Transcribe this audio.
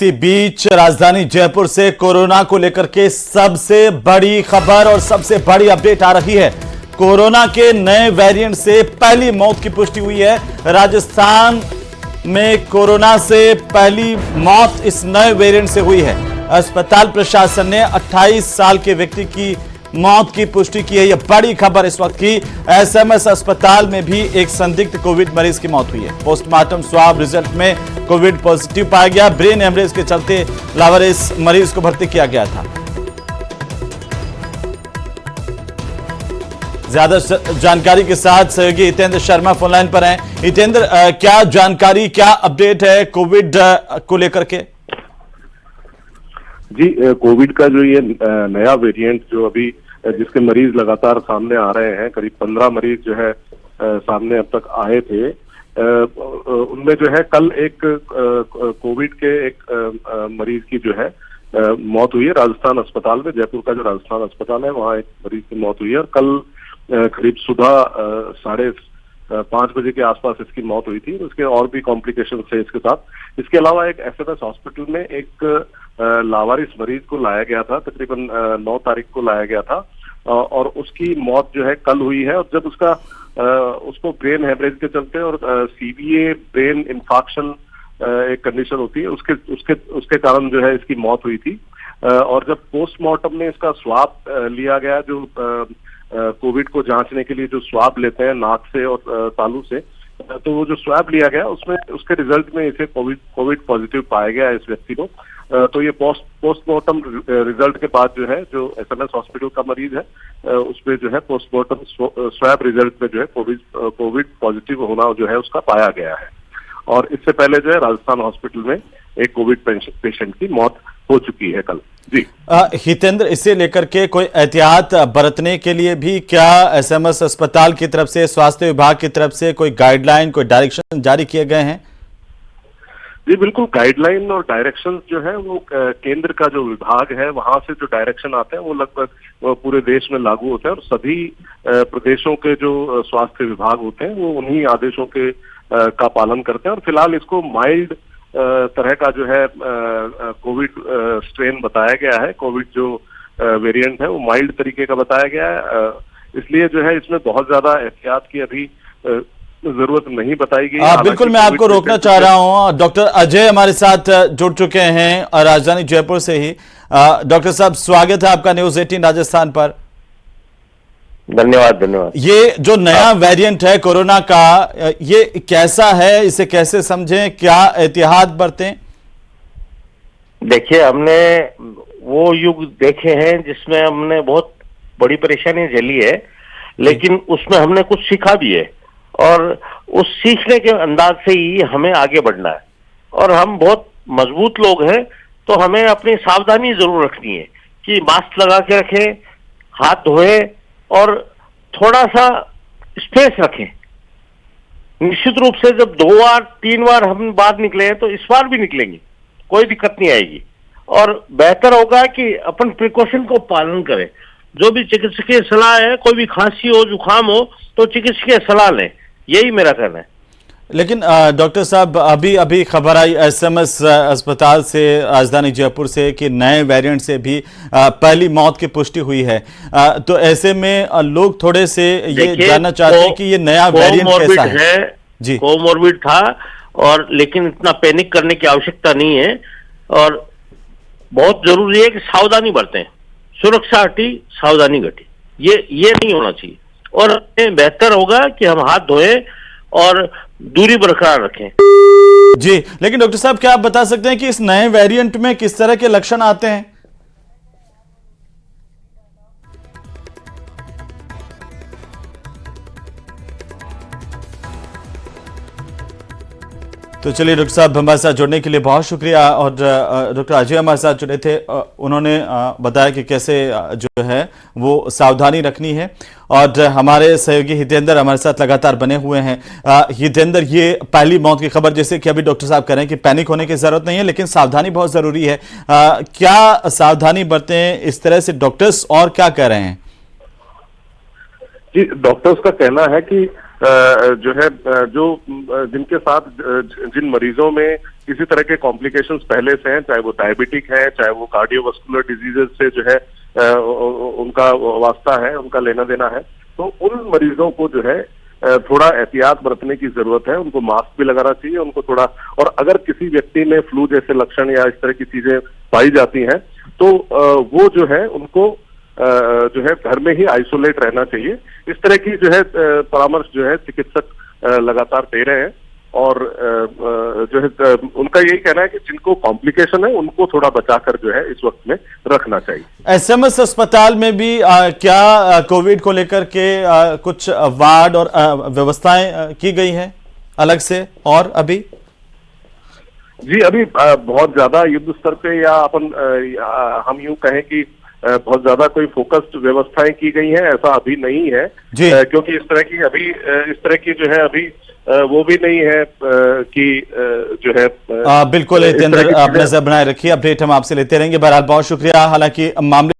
इसी बीच राजधानी जयपुर से कोरोना को लेकर के सबसे बड़ी खबर और सबसे बड़ी अपडेट आ रही है। कोरोना के नए वेरिएंट से पहली मौत की पुष्टि हुई है। राजस्थान में कोरोना से पहली मौत इस नए वेरिएंट से हुई है। अस्पताल प्रशासन ने 28 साल के व्यक्ति की मौत की पुष्टि की है। यह बड़ी खबर इस वक्त की। एसएमएस अस्पताल में भी एक संदिग्ध कोविड मरीज की मौत हुई है। पोस्टमार्टम स्वाब रिजल्ट में कोविड पॉजिटिव पाया गया। ब्रेन हेमरेज के चलते लावारिस मरीज को भर्ती किया गया था। ज्यादा जानकारी के साथ सहयोगी हितेंद्र शर्मा फोनलाइन पर हैं। हितेंद्र, क्या जानकारी, क्या अपडेट है कोविड को लेकर के? जी, कोविड का जो ये नया वेरिएंट जो अभी जिसके मरीज लगातार सामने आ रहे हैं, करीब 15 मरीज जो है सामने अब तक आए थे। उनमें जो है कल एक कोविड के एक मरीज की जो है मौत हुई है राजस्थान अस्पताल में। जयपुर का जो राजस्थान अस्पताल है वहाँ एक मरीज की मौत हुई है और कल करीब सुबह 5:30 बजे के आसपास इसकी मौत हुई थी। उसके और भी कॉम्प्लिकेशन थे इसके साथ। इसके अलावा एक एसएमएस हॉस्पिटल में एक लावारिस मरीज को लाया गया था, तकरीबन 9 तारीख को लाया गया था और उसकी मौत जो है कल हुई है। और जब उसको ब्रेन हेमरेज के चलते और सीवीए ब्रेन इंफाक्शन एक कंडीशन होती है, उसके कारण जो है इसकी मौत हुई थी। और जब पोस्टमार्टम में इसका स्वाब लिया गया, जो कोविड को जांचने के लिए जो स्वाब लेते हैं नाक से और तालू से, तो वो जो स्वाब लिया गया उसमें उसके रिजल्ट में इसे कोविड पॉजिटिव पाया गया इस व्यक्ति को। तो ये पोस्टमार्टम रिजल्ट के बाद जो है जो एसएमएस हॉस्पिटल का मरीज है उसमें जो है पोस्टमार्टम स्वैब रिजल्ट में जो है कोविड पॉजिटिव होना जो है उसका पाया गया है। और इससे पहले जो है राजस्थान हॉस्पिटल में एक कोविड पेशेंट की मौत हो चुकी है कल। जी हितेंद्र, इसे लेकर के कोई एहतियात बरतने के लिए भी क्या एसएमएस अस्पताल की तरफ से, स्वास्थ्य विभाग की तरफ से कोई गाइडलाइन, कोई डायरेक्शन जारी किए गए हैं? जी बिल्कुल, गाइडलाइन और डायरेक्शन जो है वो केंद्र का जो विभाग है वहां से जो डायरेक्शन आते हैं वो लगभग पूरे देश में लागू होते हैं और सभी प्रदेशों के जो स्वास्थ्य विभाग होते हैं वो उन्हीं आदेशों के का पालन करते हैं। और फिलहाल इसको माइल्ड तरह का जो है कोविड स्ट्रेन बताया गया है। कोविड जो वेरिएंट है वो माइल्ड तरीके का बताया गया है, इसलिए जो है इसमें बहुत ज्यादा एहतियात की अभी जरूरत नहीं बताई गई। बिल्कुल, मैं आपको रोकना चाह रहा हूं। डॉक्टर अजय हमारे साथ जुड़ चुके हैं राजधानी जयपुर से ही। डॉक्टर साहब, स्वागत है आपका न्यूज़ 18 राजस्थान पर। धन्यवाद। ये जो नया वेरिएंट है कोरोना का, ये कैसा है, इसे कैसे समझें, क्या एहतियात बरतें? देखिए, हमने वो युग देखे हैं जिसमें हमने बहुत बड़ी परेशानी झेली है, लेकिन उसमें हमने कुछ सीखा भी है और उस सीखने के अंदाज से ही हमें आगे बढ़ना है। और हम बहुत मजबूत लोग हैं तो हमें अपनी सावधानी जरूर रखनी है कि मास्क लगा के रखें, हाथ धोए और थोड़ा सा स्पेस रखें। निश्चित रूप से जब 2 बार 3 बार हम बाहर निकले हैं तो इस बार भी निकलेंगे, कोई दिक्कत नहीं आएगी। और बेहतर होगा कि अपन प्रिकॉशन को पालन करें। जो भी चिकित्सकीय सलाह है, कोई भी खांसी हो, जुकाम हो तो चिकित्सकीय सलाह लें, यही मेरा कहना है। लेकिन डॉक्टर साहब, अभी खबर आई एसएमएस अस्पताल से, राजधानी जयपुर से, कि नए वेरिएंट से भी पहली मौत की पुष्टि हुई है। तो ऐसे में लोग थोड़े से ये जानना चाहते हैं कि ये नया वेरिएंट कैसा है? जी, कोमोर्बिड था और लेकिन इतना पैनिक करने की आवश्यकता नहीं है और बहुत जरूरी है कि सावधानी बरतें। सुरक्षा हटी, सावधानी घटी, ये नहीं होना चाहिए। और बेहतर होगा कि हम हाथ धोएं और दूरी बरकरार रखें। जी, लेकिन डॉक्टर साहब, क्या आप बता सकते हैं कि इस नए वेरिएंट में किस तरह के लक्षण आते हैं? तो चलिए, डॉक्टर साहब हमारे साथ जुड़ने के लिए बहुत शुक्रिया। और डॉक्टर अजय हमारे साथ जुड़े थे, उन्होंने बताया कि कैसे जो है वो सावधानी रखनी है। और हमारे सहयोगी हितेंद्र हमारे साथ लगातार बने हुए हैं। हितेंद्र, ये पहली मौत की खबर, जैसे कि अभी डॉक्टर साहब कह रहे हैं कि पैनिक होने की जरूरत नहीं है, लेकिन सावधानी बहुत जरूरी है। क्या सावधानी बरतें, इस तरह से डॉक्टर्स और क्या कह रहे हैं? जी, डॉक्टर्स का कहना है कि जो है जिनके साथ जिन मरीजों में किसी तरह के कॉम्प्लिकेशंस पहले से हैं, चाहे वो डायबिटिक है, चाहे वो कार्डियोवास्कुलर डिजीजेस से जो है उनका वास्ता है, उनका लेना देना है, तो उन मरीजों को जो है थोड़ा एहतियात बरतने की जरूरत है। उनको मास्क भी लगाना चाहिए, उनको थोड़ा, और अगर किसी व्यक्ति में फ्लू जैसे लक्षण या इस तरह की चीजें पाई जाती हैं तो वो जो है उनको जो है घर में ही आइसोलेट रहना चाहिए। इस तरह की जो है परामर्श जो है चिकित्सक लगातार दे रहे हैं, और जो है उनका यही कहना है कि जिनको कॉम्प्लिकेशन है उनको थोड़ा बचाकर जो है इस वक्त में रखना चाहिए। एसएमएस अस्पताल में भी क्या कोविड को लेकर के कुछ वार्ड और व्यवस्थाएं की गई हैं अलग से? और अभी जी अभी बहुत ज्यादा युद्ध स्तर पे या हम यूं कहें कि बहुत ज्यादा कोई फोकस्ड व्यवस्थाएं की गई हैं, ऐसा अभी नहीं है क्योंकि इस तरह की जो है अभी वो भी नहीं है कि जो है बिल्कुल। अपने नजर बनाए रखिए, अपडेट हम आपसे लेते रहेंगे। बहरहाल बहुत शुक्रिया। हालांकि मामले